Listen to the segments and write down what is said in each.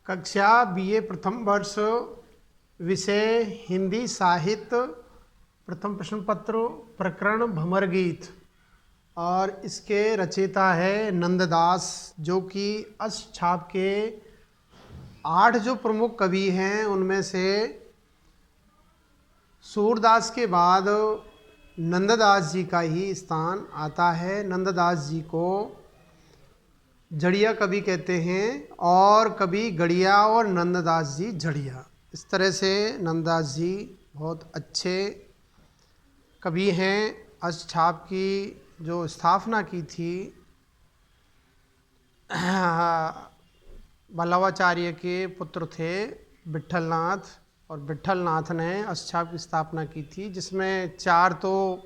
कक्षा बीए प्रथम वर्ष, विषय हिंदी साहित्य, प्रथम प्रश्न पत्र, प्रकरण भंवर गीत। और इसके रचयिता है नंददास, जो कि अष्टछाप के 8 जो प्रमुख कवि हैं उनमें से सूरदास के बाद नंददास जी का ही स्थान आता है। नंददास जी को जड़िया कवि कहते हैं और कवि गड़िया और नंददास जी जड़िया। इस तरह से नंददास जी बहुत अच्छे कवि हैं। अष्टछाप की जो स्थापना की थी बल्लवाचार्य के पुत्र थे विट्ठलनाथ, और विट्ठलनाथ ने अष्टछाप की स्थापना की थी, जिसमें 4 तो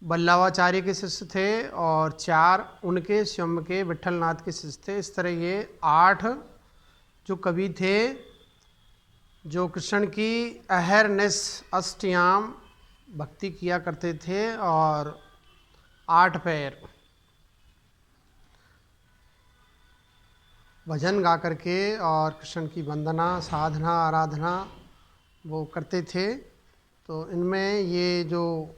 बल्लवाचार्य के शिष्य थे और 4 उनके स्वयं के विट्ठलनाथ के शिष्य थे। इस तरह ये 8 जो कवि थे जो कृष्ण की अहरनिश अष्टयाम भक्ति किया करते थे और 8 पैर भजन गा करके और कृष्ण की वंदना साधना आराधना वो करते थे। तो इनमें ये जो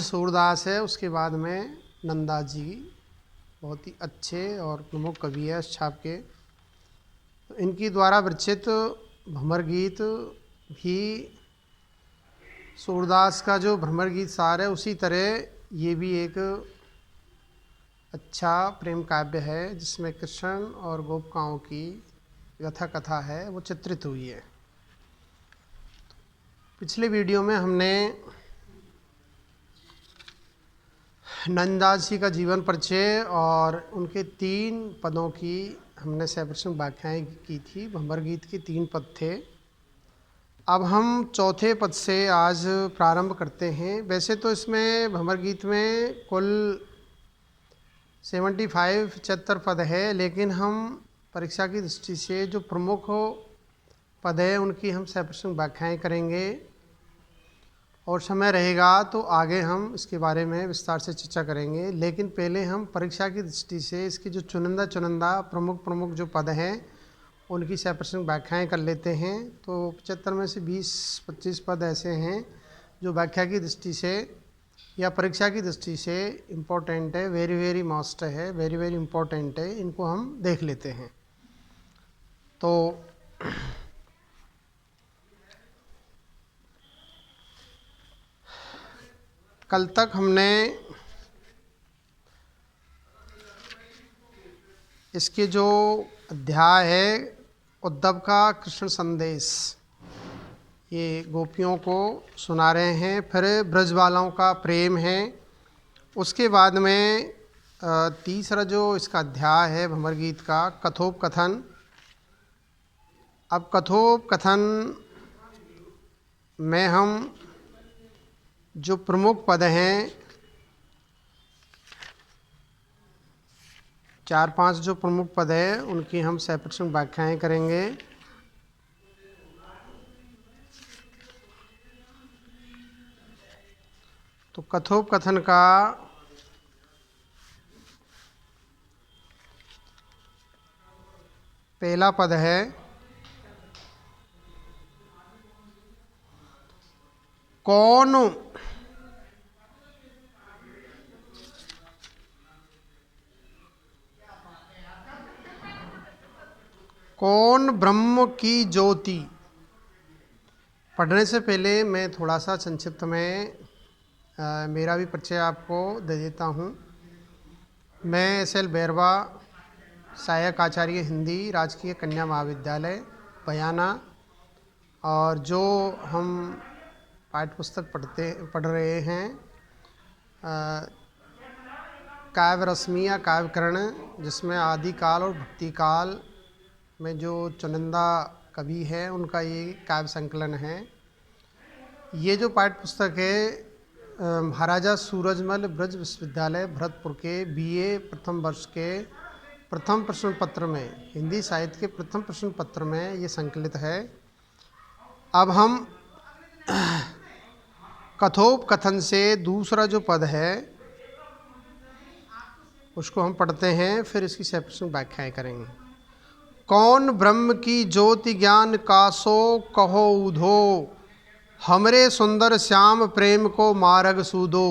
सूरदास है उसके बाद में नंददास जी बहुत ही अच्छे और प्रमुख कवि है अष्टछाप के। तो इनकी द्वारा विरचित भंवर गीत भी सूरदास का जो भंवर गीत सार है उसी तरह ये भी एक अच्छा प्रेम काव्य है, जिसमें कृष्ण और गोपिकाओं की व्यथा कथा है वो चित्रित हुई है। पिछले वीडियो में हमने नंददास जी का जीवन परिचय और उनके 3 पदों की हमने सप्रश्न व्याख्याएं की थी। भंवर गीत के 3 पद थे। अब हम चौथे पद से आज प्रारंभ करते हैं। वैसे तो इसमें भंवर गीत में कुल 75 पद है, लेकिन हम परीक्षा की दृष्टि से जो प्रमुख पद है उनकी हम सप्रश्न व्याख्याएं करेंगे, और समय रहेगा तो आगे हम इसके बारे में विस्तार से चर्चा करेंगे। लेकिन पहले हम परीक्षा की दृष्टि से इसकी जो चुनिंदा प्रमुख जो पद हैं उनकी सप्रश्न व्याख्याएं कर लेते हैं। तो 75 में से 20-25 पद ऐसे हैं जो व्याख्या की दृष्टि से या परीक्षा की दृष्टि से इम्पोर्टेंट है, वेरी मस्ट है, वेरी इम्पोर्टेंट है। इनको हम देख लेते हैं। तो कल तक हमने इसके जो अध्याय है उद्धव का कृष्ण संदेश, ये गोपियों को सुना रहे हैं। फिर ब्रजबालाओं का प्रेम है। उसके बाद में तीसरा जो इसका अध्याय है भंवर गीत का कथोपकथन। अब कथोपकथन में हम जो प्रमुख पद हैं 4-5 जो प्रमुख पद है उनकी हम सप्रश्न व्याख्याएं करेंगे। तो कथोपकथन का पहला पद है कौन ब्रह्म की ज्योति। पढ़ने से पहले मैं थोड़ा सा संक्षिप्त में मेरा भी परिचय आपको दे देता हूँ। मैं SL बैरवा, सहायक आचार्य हिंदी, राजकीय कन्या महाविद्यालय बयाना, और जो हम पाठ्य पुस्तक पढ़ रहे हैं काव्य रश्मि या काव्यकरण, जिसमें आदिकाल और भक्तिकाल में जो चुनिंदा कवि है उनका ये काव्य संकलन है। ये जो पाठ्य पुस्तक है महाराजा सूरजमल ब्रज विश्वविद्यालय भरतपुर के BA प्रथम वर्ष के प्रथम प्रश्न पत्र में, हिंदी साहित्य के प्रथम प्रश्न पत्र में ये संकलित है। अब हम कथोपकथन से दूसरा जो पद है उसको हम पढ़ते हैं, फिर इसकी सप्रश्न व्याख्याएं करेंगे। कौन ब्रह्म की ज्योति ज्ञान कासो कहो उधो, हमरे सुंदर श्याम प्रेम को मार्ग सूदो।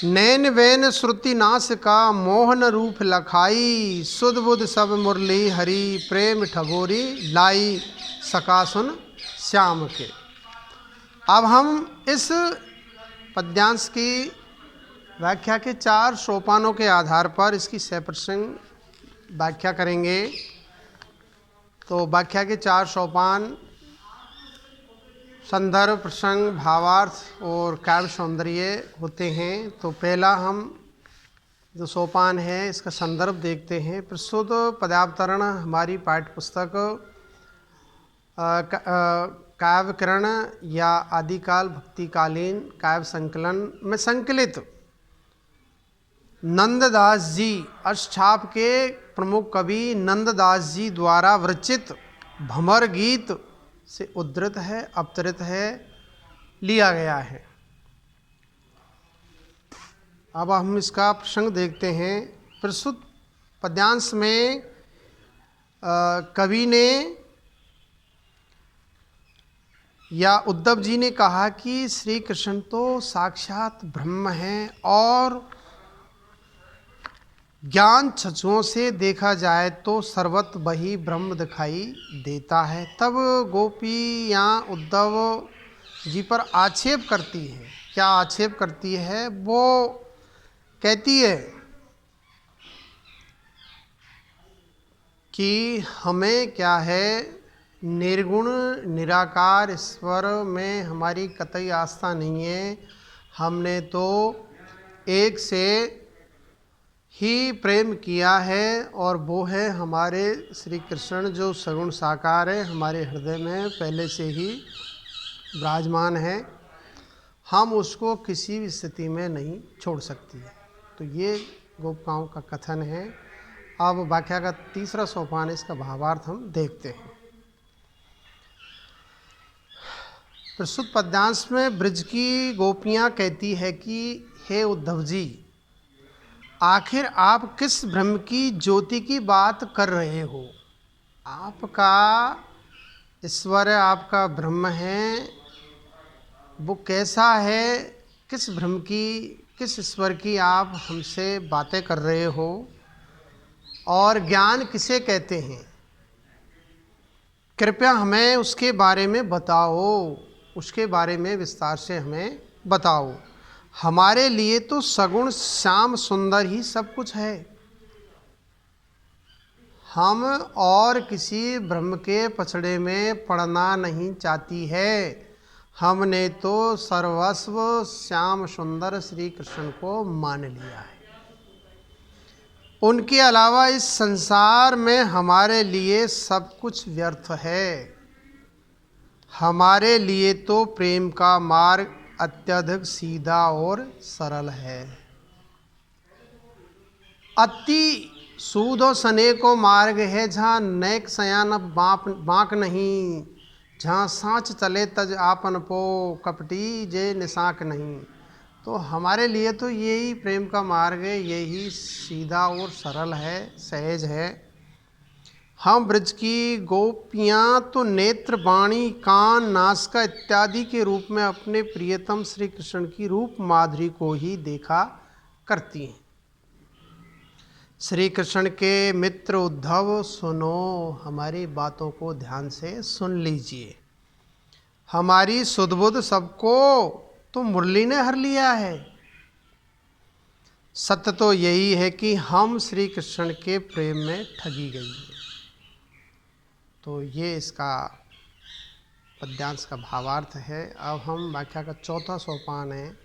नैन वैन श्रुति नाश का मोहन रूप लखाई, सुध बुध सब मुरली हरि प्रेम ठगोरी लाई, सका सुन श्याम के। अब हम इस पद्यांश की व्याख्या के 4 सोपानों के आधार पर इसकी सप्रसंग व्याख्या करेंगे। तो व्याख्या के 4 सोपान संदर्भ, प्रसंग, भावार्थ और काव्य सौंदर्य होते हैं। तो पहला हम जो सोपान है इसका संदर्भ देखते हैं। प्रस्तुत पदावतरण हमारी पाठ्य पुस्तक काव्यकरण या आदिकाल भक्तिकालीन काव्य संकलन में संकलित नंददास जी अष्टछाप के प्रमुख कवि नंददास जी द्वारा विरचित भंवर गीत से उद्धृत है, अवतरित है, लिया गया है। अब हम इसका प्रसंग देखते हैं। प्रस्तुत पद्यांश में कवि ने या उद्धव जी ने कहा कि श्री कृष्ण तो साक्षात ब्रह्म हैं और ज्ञान चक्षुओं से देखा जाए तो सर्वत्र वही ब्रह्म दिखाई देता है। तब गोपी यहाँ उद्धव जी पर आक्षेप करती है। क्या आक्षेप करती है? वो कहती है कि हमें क्या है, निर्गुण निराकार ईश्वर में हमारी कतई आस्था नहीं है। हमने तो एक से ही प्रेम किया है और वो है हमारे श्री कृष्ण जो सगुण साकार है, हमारे हृदय में पहले से ही विराजमान है। हम उसको किसी भी स्थिति में नहीं छोड़ सकती है। तो ये गोपिकाओं का कथन है। अब व्याख्या का तीसरा सोपान, इसका भावार्थ हम देखते हैं। प्रस्तुत पद्यांश में ब्रज की गोपियाँ कहती है कि हे उद्धव जी, आखिर आप किस ब्रह्म की ज्योति की बात कर रहे हो? आपका ईश्वर, आपका ब्रह्म है, वो कैसा है? किस ब्रह्म की, किस ईश्वर की आप हमसे बातें कर रहे हो? और ज्ञान किसे कहते हैं? कृपया हमें उसके बारे में बताओ, उसके बारे में विस्तार से हमें बताओ। हमारे लिए तो सगुण श्याम सुंदर ही सब कुछ है। हम और किसी ब्रह्म के पछड़े में पड़ना नहीं चाहती है। हमने तो सर्वस्व श्याम सुंदर श्री कृष्ण को मान लिया है। उनके अलावा इस संसार में हमारे लिए सब कुछ व्यर्थ है। हमारे लिए तो प्रेम का मार्ग अत्यधिक सीधा और सरल है। अति सूधो सने को मार्ग है, जहाँ नैक सयान बाँक नहीं, जहाँ सांच चले तज आपन पो, कपटी जे निशाक नहीं। तो हमारे लिए तो यही प्रेम का मार्ग है, यही सीधा और सरल है, सहज है। हम ब्रज की गोपियाँ तो नेत्र, वाणी, कान, नासिका इत्यादि के रूप में अपने प्रियतम श्री कृष्ण की रूप माधुरी को ही देखा करती हैं। श्री कृष्ण के मित्र उद्धव, सुनो, हमारी बातों को ध्यान से सुन लीजिए। हमारी सुध-बुध सबको तो मुरली ने हर लिया है। सत्य तो यही है कि हम श्री कृष्ण के प्रेम में ठगी गई है। तो ये इसका पद्यांश का भावार्थ है। अब हम व्याख्या का चौथा सोपान है,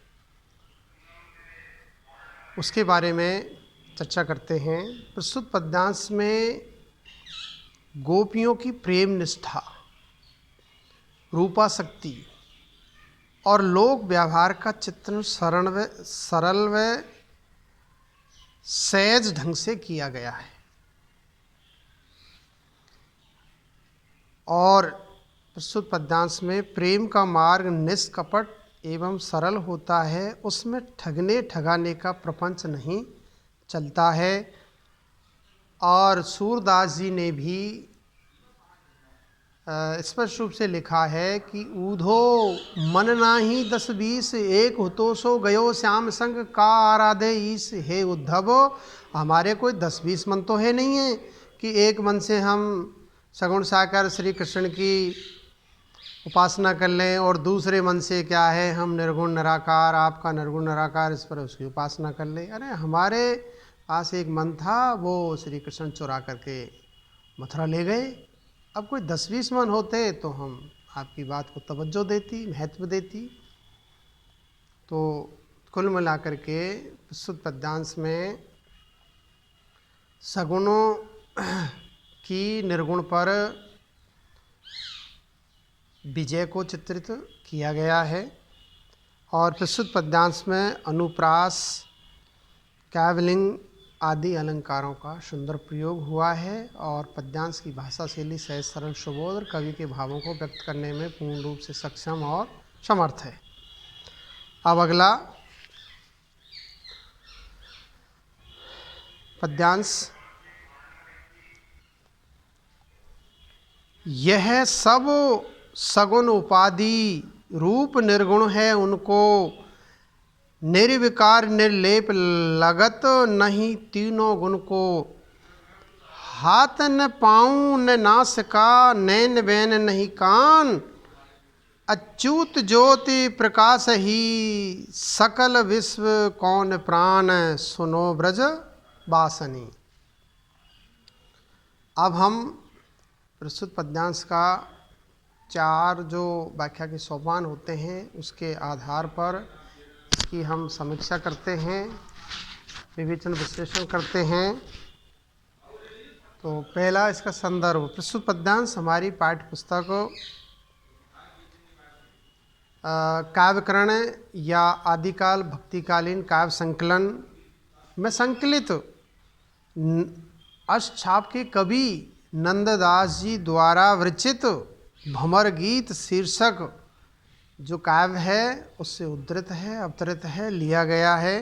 उसके बारे में चर्चा करते हैं। प्रस्तुत पद्यांश में गोपियों की प्रेम निष्ठा, रूपाशक्ति और लोक व्यवहार का चित्रण सरल व सहज ढंग से किया गया है। और प्रस्तुत पद्यांश में प्रेम का मार्ग निष्कपट एवं सरल होता है। उसमें ठगने ठगाने का प्रपंच नहीं चलता है। और सूरदास जी ने भी स्पष्ट रूप से लिखा है कि ऊधो मन नाही 10-20 एक होतो सो गयो श्याम संग का आराधे ईस। हे उद्धव, हमारे कोई 10-20 मन तो है नहीं है कि एक मन से हम सगुण साकार श्री कृष्ण की उपासना कर लें और दूसरे मन से क्या है हम निर्गुण निराकार, आपका निर्गुण निराकार, इस पर उसकी उपासना कर लें। अरे हमारे पास एक मन था, वो श्री कृष्ण चुरा करके मथुरा ले गए। अब कोई 10-20 मन होते तो हम आपकी बात को तवज्जो देती, महत्व देती। तो कुल मिलाकर के विशुद्ध पद्यांश में सगुणों की निर्गुण पर विजय को चित्रित किया गया है और विशुद्ध पद्यांश में अनुप्रास, कैवलिंग आदि अलंकारों का सुंदर प्रयोग हुआ है और पद्यांश की भाषा शैली सहज सरल सुबोध और कवि के भावों को व्यक्त करने में पूर्ण रूप से सक्षम और समर्थ है। अब अगला पद्यांश, यह सब सगुण उपाधि रूप निर्गुण है, उनको निर्विकार निर्लेप लगत नहीं तीनों गुण को। हाथ न पाँव न नासिका नैन बैन नहीं कान, अच्युत ज्योति प्रकाश ही सकल विश्व कौन प्राण, सुनो ब्रज बासनी। अब हम प्रस्तुत पद्यांश का 4 जो व्याख्या के सोपान होते हैं उसके आधार पर इसकी हम समीक्षा करते हैं, विवेचन विश्लेषण करते हैं। तो पहला इसका संदर्भ, प्रस्तुत पद्यांश हमारी पाठ्य पुस्तक काव्यकरण या आदिकाल भक्तिकालीन काव्य संकलन में संकलित अष्टछाप के कवि नंददास जी द्वारा विरचित भंवर गीत शीर्षक जो काव्य है उससे उद्धृत है, अवतरित है, लिया गया है।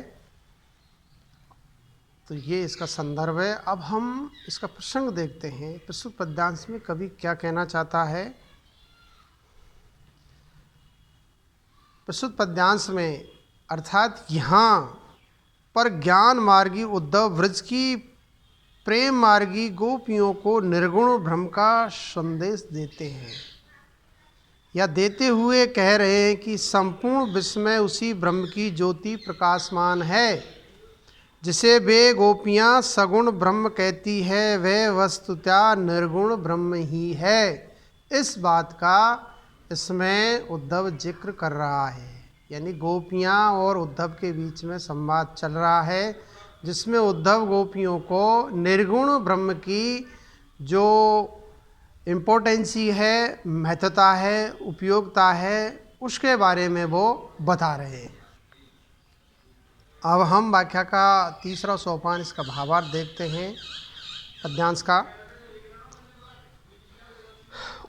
तो ये इसका संदर्भ है। अब हम इसका प्रसंग देखते हैं, प्रस्तुत पद्यांश में कवि क्या कहना चाहता है। प्रस्तुत पद्यांश में अर्थात यहाँ पर ज्ञान मार्गी उद्धव व्रज की प्रेम मार्गी गोपियों को निर्गुण ब्रह्म का संदेश देते हैं या देते हुए कह रहे हैं कि संपूर्ण विश्व में उसी ब्रह्म की ज्योति प्रकाशमान है जिसे वे गोपियाँ सगुण ब्रह्म कहती है, वह वस्तुतः निर्गुण ब्रह्म ही है। इस बात का इसमें उद्धव जिक्र कर रहा है, यानी गोपियाँ और उद्धव के बीच में संवाद चल रहा है जिसमें उद्धव गोपियों को निर्गुण ब्रह्म की जो इम्पोर्टेंसी है, महत्वता है, उपयोगिता है, उसके बारे में वो बता रहे हैं। अब हम व्याख्या का तीसरा सोपान, इसका भावार्थ देखते हैं पद्यांश का।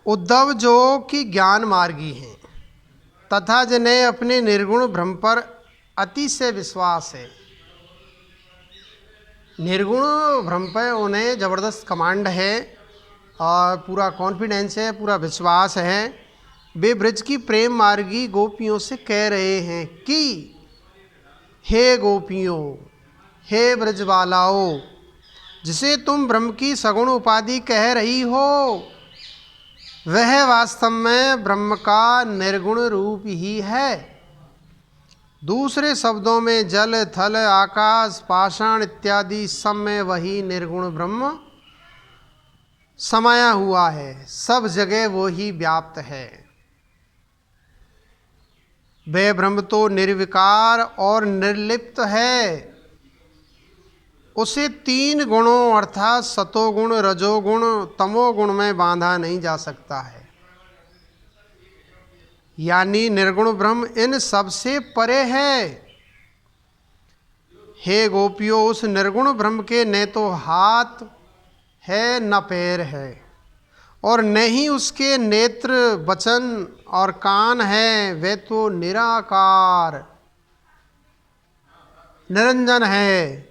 उद्धव जो कि ज्ञान मार्गी हैं तथा जिन्हें अपने निर्गुण ब्रह्म पर अतिशय विश्वास है, निर्गुण ब्रह्म पर उन्हें ज़बरदस्त कमांड है और पूरा कॉन्फिडेंस है, पूरा विश्वास है। वे ब्रज की प्रेम मार्गी गोपियों से कह रहे हैं कि हे गोपियों, हे ब्रजबालाओ, जिसे तुम ब्रह्म की सगुण उपाधि कह रही हो वह वास्तव में ब्रह्म का निर्गुण रूप ही है। दूसरे शब्दों में जल, थल, आकाश, पाषाण इत्यादि सब में वही निर्गुण ब्रह्म समाया हुआ है, सब जगह वो ही व्याप्त है। वह ब्रह्म तो निर्विकार और निर्लिप्त है, उसे 3 गुणों अर्थात सतोगुण, रजोगुण, तमोगुण में बांधा नहीं जा सकता है। यानी निर्गुण ब्रह्म इन सबसे परे है। हे गोपियों, उस निर्गुण ब्रह्म के न तो हाथ है न पैर है और न ही उसके नेत्र, वचन और कान है, वे तो निराकार निरंजन है।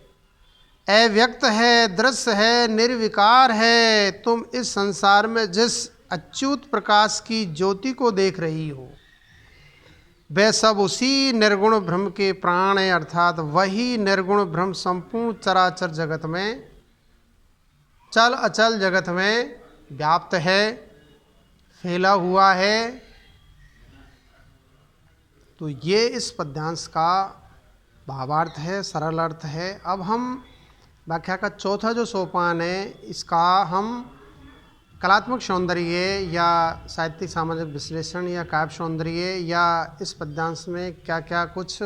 अव्यक्त है, दृश्य है, निर्विकार है। तुम इस संसार में जिस अच्युत प्रकाश की ज्योति को देख रही हो वह सब उसी निर्गुण ब्रह्म के प्राण है, अर्थात वही निर्गुण ब्रह्म संपूर्ण चराचर जगत में, चल अचल जगत में व्याप्त है, फैला हुआ है। तो ये इस पद्यांश का भावार्थ है, सरल अर्थ है। अब हम व्याख्या का चौथा जो सोपान है इसका हम कलात्मक सौंदर्य या साहित्यिक सामाजिक विश्लेषण या काव्य सौंदर्य या इस पद्यांश में क्या क्या कुछ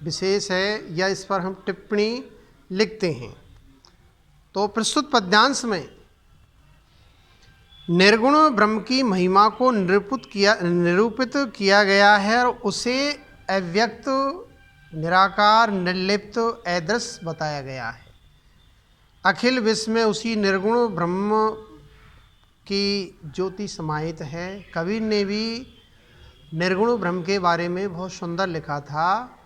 विशेष है या इस पर हम टिप्पणी लिखते हैं। तो प्रस्तुत पद्यांश में निर्गुण ब्रह्म की महिमा को निरूपित किया गया है और उसे अव्यक्त, निराकार, निर्लिप्त, अदृश्य बताया गया है। अखिल विश्व में उसी निर्गुण ब्रह्म की ज्योति समाहित है। कबीर ने भी निर्गुण ब्रह्म के बारे में बहुत सुंदर लिखा था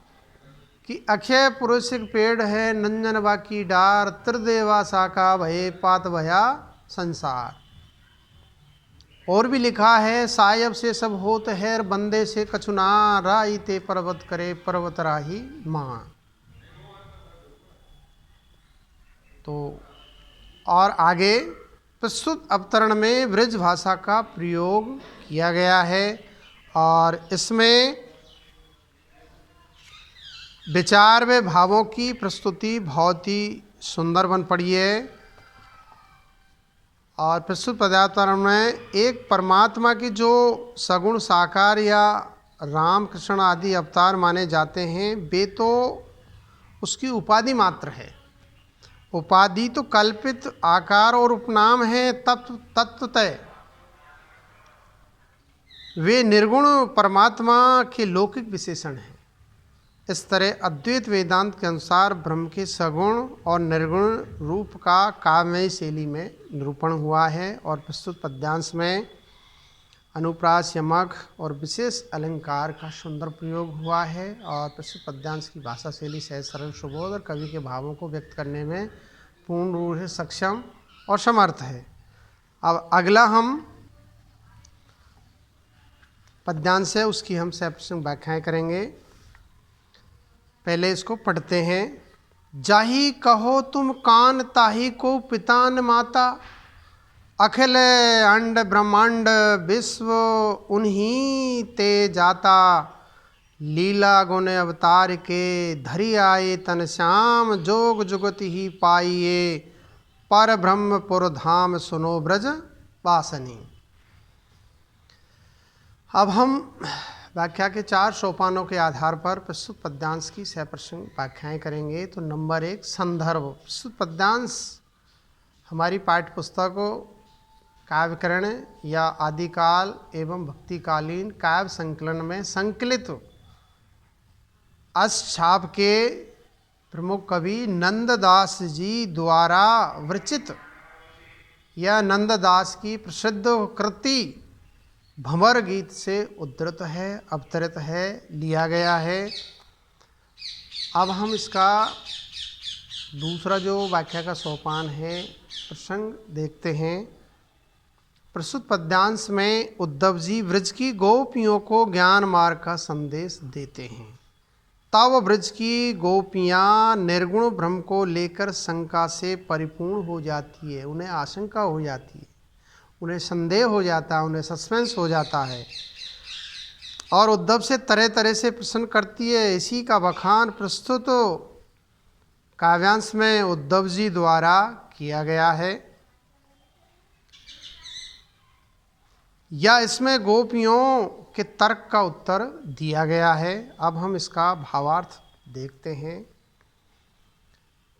कि अक्षय पुरुष पेड़ है, नंजन बाकी डार, त्रिदेवा शाखा भये पात भया संसार। और भी लिखा है, सायब से सब होत है, बंदे से कछुना, राई ते पर्वत करे, पर्वत राही मां। तो और आगे प्रस्तुत अवतरण में ब्रज भाषा का प्रयोग किया गया है और इसमें विचार व भावों की प्रस्तुति बहुत ही सुंदर बन पड़ी है। और प्रस्तुत पदावतरण में एक परमात्मा की जो सगुण साकार या राम कृष्ण आदि अवतार माने जाते हैं वे तो उसकी उपाधि मात्र है। उपाधि तो कल्पित आकार और उपनाम है, तत्वतः वे निर्गुण परमात्मा के लौकिक विशेषण हैं। इस तरह अद्वैत वेदांत के अनुसार ब्रह्म के सगुण और निर्गुण रूप का काव्यमयी शैली में निरूपण हुआ है और प्रस्तुत पद्यांश में अनुप्रास, यमक और विशेष अलंकार का सुंदर प्रयोग हुआ है। और प्रस्तुत पद्यांश की भाषा शैली सहज, सरल, सुबोध और कवि के भावों को व्यक्त करने में पूर्ण रूप से सक्षम और समर्थ है। अब अगला हम पद्यांश है उसकी हम सप्रसंग व्याख्याएं करेंगे। पहले इसको पढ़ते हैं। जाही कहो तुम कान ताही को पिता न माता, अखिल अंड ब्रह्मांड विश्व उन्हीं ते जाता, लीला गुण अवतार के धरि आए तन श्याम, जोग जुगत ही पाइए पर ब्रह्म पुर धाम, सुनो ब्रज वासनी। अब हम व्याख्या के 4 सोपानों के आधार पर प्रस्तुत पद्यांश की सप्रसंग व्याख्याएं करेंगे। तो नंबर 1 संदर्भ। प्रस्तुत पद्यांश हमारी पाठ्य पुस्तकों काव्यकरण या आदिकाल एवं भक्तिकालीन काव्य संकलन में संकलित अष्टछाप के प्रमुख कवि नंददास जी द्वारा विरचित या नंददास की प्रसिद्ध कृति भंवर गीत से उद्धृत है, अवतरित है, लिया गया है। अब हम इसका दूसरा जो व्याख्या का सोपान है प्रसंग देखते हैं। प्रस्तुत पद्यांश में उद्धव जी ब्रज की गोपियों को ज्ञान मार्ग का संदेश देते हैं। तब ब्रज की गोपियाँ निर्गुण ब्रह्म को लेकर शंका से परिपूर्ण हो जाती है, उन्हें आशंका हो जाती है, उन्हें संदेह हो जाता है, उन्हें सस्पेंस हो जाता है और उद्धव से तरह तरह से प्रश्न करती है। इसी का बखान प्रस्तुत काव्यांश में उद्धव जी द्वारा किया गया है या इसमें गोपियों के तर्क का उत्तर दिया गया है। अब हम इसका भावार्थ देखते हैं।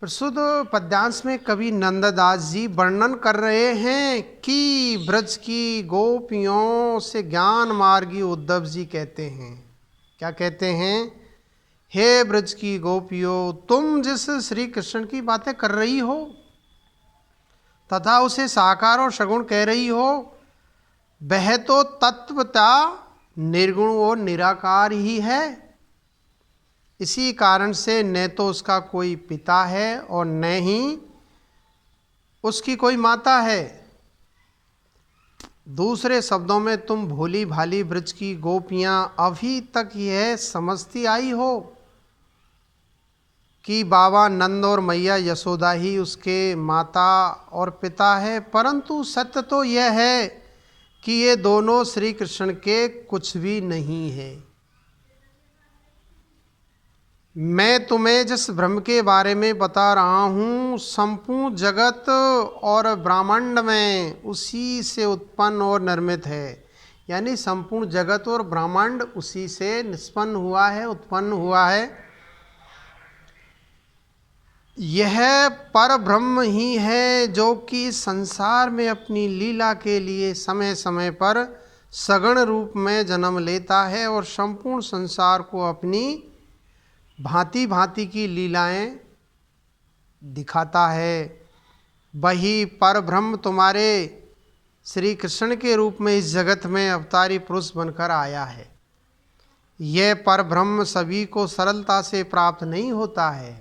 प्रस्तुत पद्यांश में कवि नंददास जी वर्णन कर रहे हैं कि ब्रज की गोपियों से ज्ञान मार्गी उद्धव जी कहते हैं। क्या कहते हैं? हे ब्रज की गोपियों, तुम जिस श्री कृष्ण की बातें कर रही हो तथा उसे साकार और सगुण कह रही हो, वह तो तत्वता निर्गुण और निराकार ही है। इसी कारण से न तो उसका कोई पिता है और न ही उसकी कोई माता है। दूसरे शब्दों में तुम भोली भाली ब्रज की गोपियां अभी तक यह समझती आई हो कि बाबा नंद और मैया यशोदा ही उसके माता और पिता है, परंतु सत्य तो यह है कि ये दोनों श्री कृष्ण के कुछ भी नहीं है। मैं तुम्हें जिस ब्रह्म के बारे में बता रहा हूँ, संपूर्ण जगत और ब्रह्मांड में उसी से उत्पन्न और निर्मित है। यानी संपूर्ण जगत और ब्रह्मांड उसी से निष्पन्न हुआ है, उत्पन्न हुआ है। यह पर ब्रह्म ही है जो कि संसार में अपनी लीला के लिए समय समय पर सगुण रूप में जन्म लेता है और संपूर्ण संसार को अपनी भांति भांति की लीलाएं दिखाता है। वही पर ब्रह्म तुम्हारे श्री कृष्ण के रूप में इस जगत में अवतारी पुरुष बनकर आया है। यह पर ब्रह्म सभी को सरलता से प्राप्त नहीं होता है।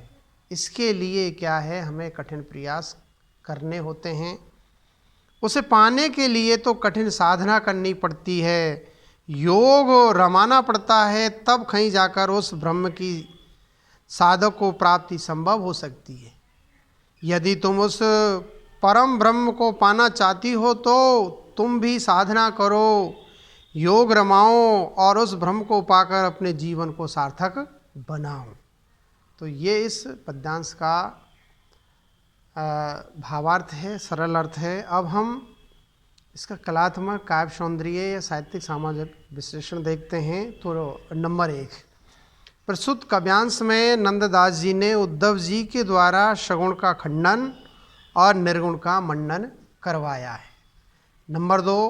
इसके लिए क्या है, हमें कठिन प्रयास करने होते हैं। उसे पाने के लिए तो कठिन साधना करनी पड़ती है, योग रमाना पड़ता है, तब कहीं जाकर उस ब्रह्म की साधक को प्राप्ति संभव हो सकती है। यदि तुम उस परम ब्रह्म को पाना चाहती हो तो तुम भी साधना करो, योग रमाओ और उस ब्रह्म को पाकर अपने जीवन को सार्थक बनाओ। तो ये इस पद्यांश का भावार्थ है, सरल अर्थ है। अब हम इसका कलात्मक, काव्य सौंदर्य या साहित्यिक सामाजिक विश्लेषण देखते हैं। तो नंबर 1, प्रस्तुत काव्यांश में नंददास जी ने उद्धव जी के द्वारा सगुण का खंडन और निर्गुण का मंडन करवाया है। नंबर 2,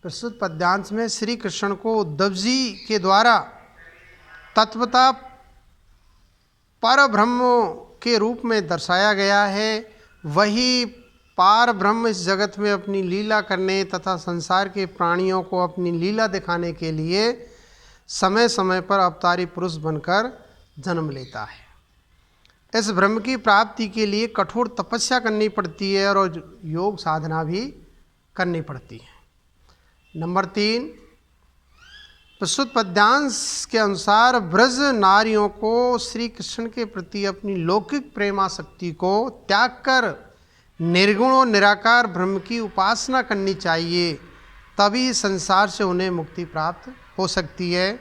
प्रस्तुत पद्यांश में श्री कृष्ण को उद्धव जी के द्वारा तत्वता पर ब्रह्म के रूप में दर्शाया गया है। वही पार ब्रह्म इस जगत में अपनी लीला करने तथा संसार के प्राणियों को अपनी लीला दिखाने के लिए समय समय पर अवतारी पुरुष बनकर जन्म लेता है। इस ब्रह्म की प्राप्ति के लिए कठोर तपस्या करनी पड़ती है और योग साधना भी करनी पड़ती है। नंबर 3, प्रस्तुत पद्यांश के अनुसार ब्रज नारियों को श्री कृष्ण के प्रति अपनी लौकिक प्रेमाशक्ति को त्याग कर निर्गुण और निराकार ब्रह्म की उपासना करनी चाहिए, तभी संसार से उन्हें मुक्ति प्राप्त हो सकती है।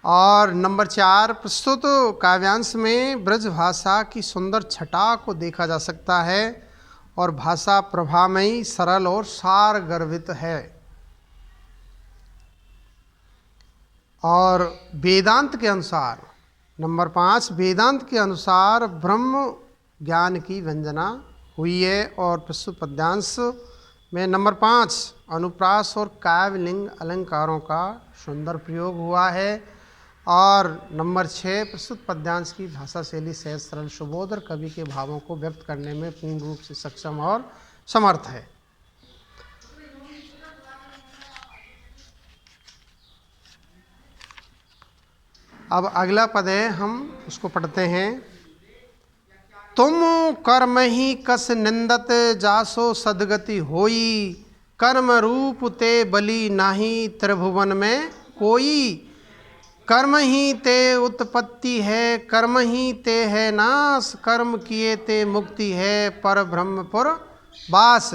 और नंबर 4, प्रस्तुत काव्यांश में ब्रज भाषा की सुंदर छटा को देखा जा सकता है और भाषा प्रभामयी, सरल और सार गर्भित है। और वेदांत के अनुसार नंबर 5, वेदांत के अनुसार ब्रह्म ज्ञान की व्यंजना हुई है। और प्रस्तुत पद्यांश में नंबर 5, अनुप्रास और काव्यलिंग अलंकारों का सुंदर प्रयोग हुआ है। और नंबर 6, प्रस्तुत पद्यांश की भाषा शैली सहज, सरल, सुबोध और कवि के भावों को व्यक्त करने में पूर्ण रूप से सक्षम और समर्थ है। अब अगला पद है, हम उसको पढ़ते हैं। तुम कर्म ही कस निंदत जासो सदगति होई, कर्म रूप ते बलि नाही त्रिभुवन में कोई। कर्म ही ते उत्पत्ति है, कर्म ही ते है नाश, कर्म किए ते मुक्ति है, पर ब्रह्मपुर वास,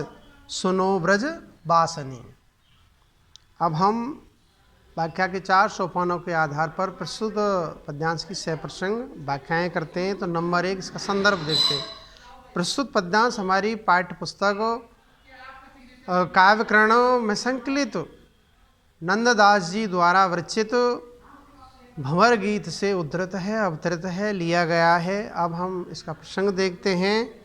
सुनो ब्रज वासनी। अब हम व्याख्या के 4 सोपानों के आधार पर प्रस्तुत पद्यांश की 6 प्रसंग व्याख्याएँ करते हैं। तो नंबर 1, इसका संदर्भ देखते हैं। प्रस्तुत पद्यांश हमारी पाठ्य पुस्तक काव्यकरण में संकलित नंददास जी द्वारा विरचित भंवर गीत से उद्धृत है, अवतरित है, लिया गया है। अब हम इसका प्रसंग देखते हैं।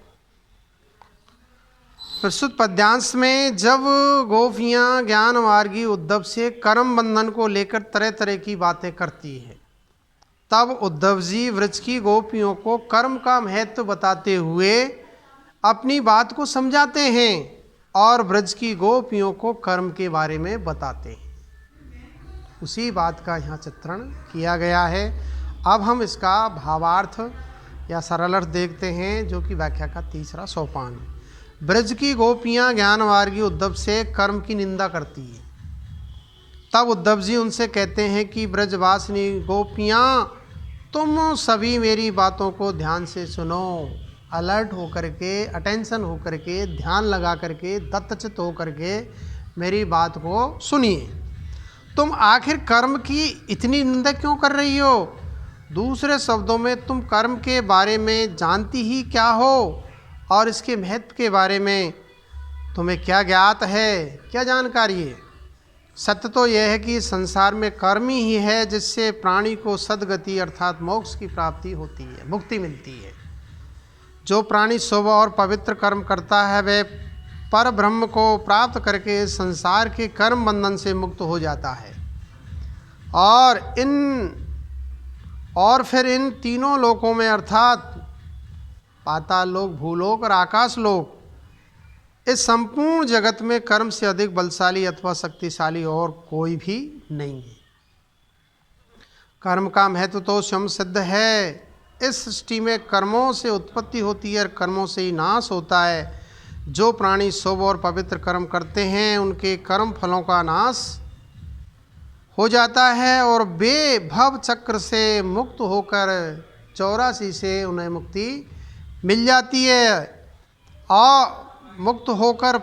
प्रस्तुत पद्यांश में जब गोपियाँ ज्ञान मार्गी उद्धव से कर्म बंधन को लेकर तरह तरह की बातें करती हैं, तब उद्धव जी व्रज की गोपियों को कर्म का महत्व बताते हुए अपनी बात को समझाते हैं और व्रज की गोपियों को कर्म के बारे में बताते हैं। उसी बात का यहाँ चित्रण किया गया है। अब हम इसका भावार्थ या सरल अर्थ देखते हैं, जो कि व्याख्या का तीसरा सोपान है। ब्रज की गोपियाँ ज्ञान मार्गी उद्धव से कर्म की निंदा करती है। तब उद्धव जी उनसे कहते हैं कि ब्रजवासिनी गोपियाँ, तुम सभी मेरी बातों को ध्यान से सुनो। अलर्ट होकर के, अटेंशन होकर के, ध्यान लगा करके, दत्तचित होकर के मेरी बात को सुनिए। तुम आखिर कर्म की इतनी निंदा क्यों कर रही हो? दूसरे शब्दों में, तुम कर्म के बारे में जानती ही क्या हो, और इसके महत्व के बारे में तुम्हें क्या ज्ञात है, क्या जानकारी है? सत्य तो यह है कि संसार में कर्म ही है जिससे प्राणी को सद्गति अर्थात मोक्ष की प्राप्ति होती है, मुक्ति मिलती है। जो प्राणी शुभ और पवित्र कर्म करता है वह पर ब्रह्म को प्राप्त करके संसार के कर्म बंधन से मुक्त हो जाता है, और फिर इन तीनों लोकों में अर्थात पाताल लोक, भूलोक और आकाश लोक, इस संपूर्ण जगत में कर्म से अधिक बलशाली अथवा शक्तिशाली और कोई भी नहीं है। कर्म का महत्व तो स्वयं सिद्ध है। इस सृष्टि में कर्मों से उत्पत्ति होती है और कर्मों से ही नाश होता है। जो प्राणी शुभ और पवित्र कर्म करते हैं उनके कर्म फलों का नाश हो जाता है और वे भव चक्र से मुक्त होकर 84 से उन्हें मुक्ति मिल जाती है और मुक्त होकर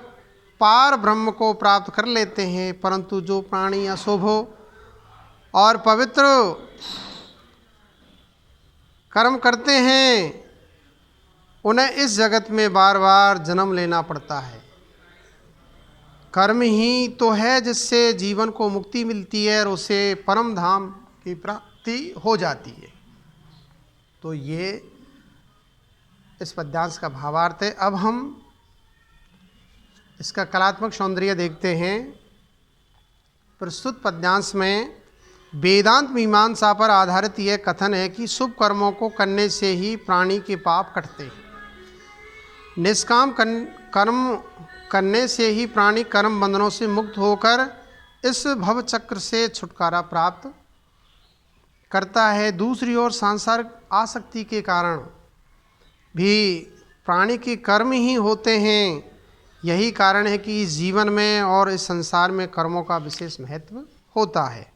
पार ब्रह्म को प्राप्त कर लेते हैं। परंतु जो प्राणी अशुभ और पवित्र कर्म करते हैं उन्हें इस जगत में बार बार जन्म लेना पड़ता है। कर्म ही तो है जिससे जीवन को मुक्ति मिलती है और उसे परम धाम की प्राप्ति हो जाती है। तो ये इस पद्यांश का भावार्थ है। अब हम इसका कलात्मक सौंदर्य देखते हैं। प्रस्तुत पद्यांश में वेदांत मीमांसा पर आधारित यह कथन है कि शुभ कर्मों को करने से ही प्राणी के पाप कटते हैं। निष्काम कर्म करने से ही प्राणी कर्म बंधनों से मुक्त होकर इस भव चक्र से छुटकारा प्राप्त करता है। दूसरी ओर सांसारिक आसक्ति के कारण भी प्राणी के कर्म ही होते हैं। यही कारण है कि इस जीवन में और इस संसार में कर्मों का विशेष महत्व होता है।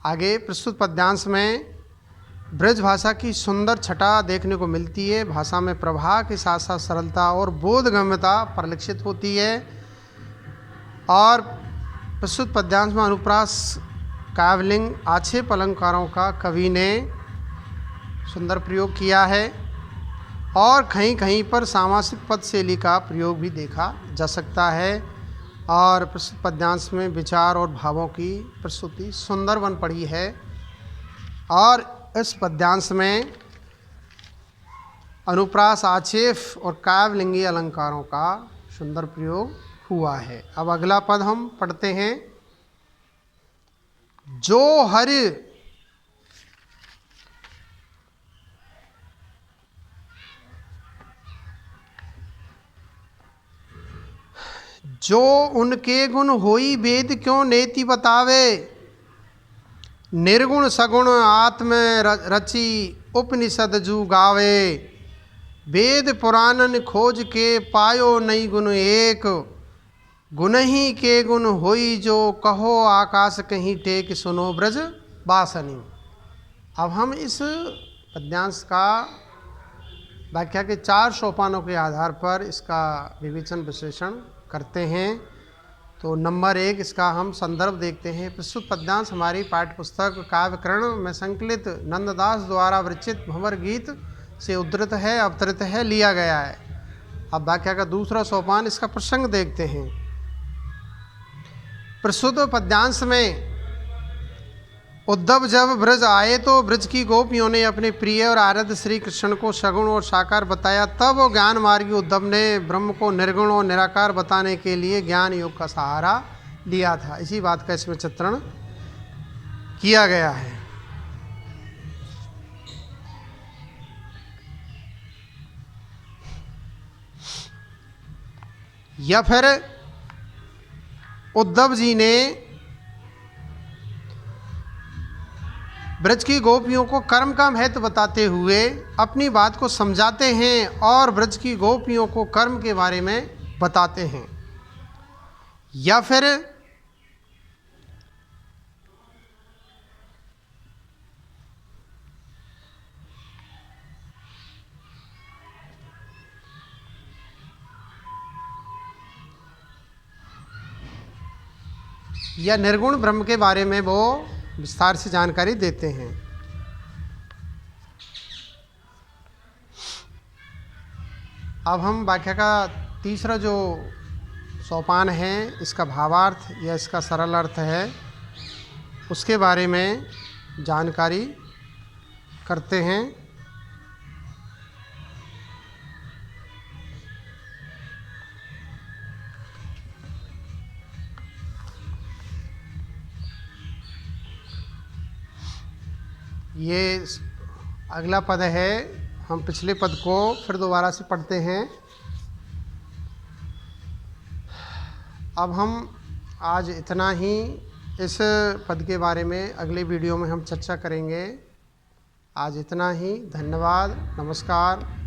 आगे प्रस्तुत पद्यांश में ब्रज भाषा की सुंदर छटा देखने को मिलती है। भाषा में प्रवाह के साथ साथ सरलता और बोधगम्यता परिलक्षित होती है। और प्रस्तुत पद्यांश में अनुप्रास, काव्यलिंग, आक्षेप अलंकारों का कवि ने सुंदर प्रयोग किया है और कहीं कहीं पर सामासिक पद शैली का प्रयोग भी देखा जा सकता है। और प्रस्तुत पद्यांश में विचार और भावों की प्रस्तुति सुंदर बन पड़ी है। और इस पद्यांश में अनुप्रास, आक्षेप और काव्यलिंगी अलंकारों का सुंदर प्रयोग हुआ है। अब अगला पद हम पढ़ते हैं। जो हरि जो उनके गुण होई वेद क्यों नेति बतावे। निर्गुण सगुण आत्म रचि उपनिषद जू गावे। वेद पुराणन खोज के पायो नहीं गुण एक। गुण ही के गुण होई जो कहो आकाश कहीं टेक सुनो ब्रज बासनी। अब हम इस पद्यांश का व्याख्या के 4 सोपानों के आधार पर इसका विवेचन विश्लेषण करते हैं। तो नंबर 1 इसका हम संदर्भ देखते हैं। प्रस्तुत पद्यांश हमारी पाठ्यपुस्तक काव्यकरण में संकलित नंददास द्वारा विरचित भंवर गीत से उद्धृत है, अवतरित है, लिया गया है। अब व्याख्या का दूसरा सोपान, इसका प्रसंग देखते हैं। प्रस्तुत पद्यांश में उद्धव जब ब्रज आए तो ब्रज की गोपियों ने अपने प्रिय और आराध्य श्री कृष्ण को सगुण और साकार बताया। तब वो ज्ञान मार्गी उद्धव ने ब्रह्म को निर्गुण और निराकार बताने के लिए ज्ञान योग का सहारा लिया था। इसी बात का इसमें चित्रण किया गया है। या फिर उद्धव जी ने ब्रज की गोपियों को कर्म का महत्व बताते हुए अपनी बात को समझाते हैं और ब्रज की गोपियों को कर्म के बारे में बताते हैं। या फिर निर्गुण ब्रह्म के बारे में वो विस्तार से जानकारी देते हैं। अब हम व्याख्या का तीसरा जो सोपान है, इसका भावार्थ या इसका सरल अर्थ है, उसके बारे में जानकारी करते हैं। ये अगला पद है, हम पिछले पद को फिर दोबारा से पढ़ते हैं। अब हम आज इतना ही, इस पद के बारे में अगले वीडियो में हम चर्चा करेंगे। आज इतना ही, धन्यवाद, नमस्कार।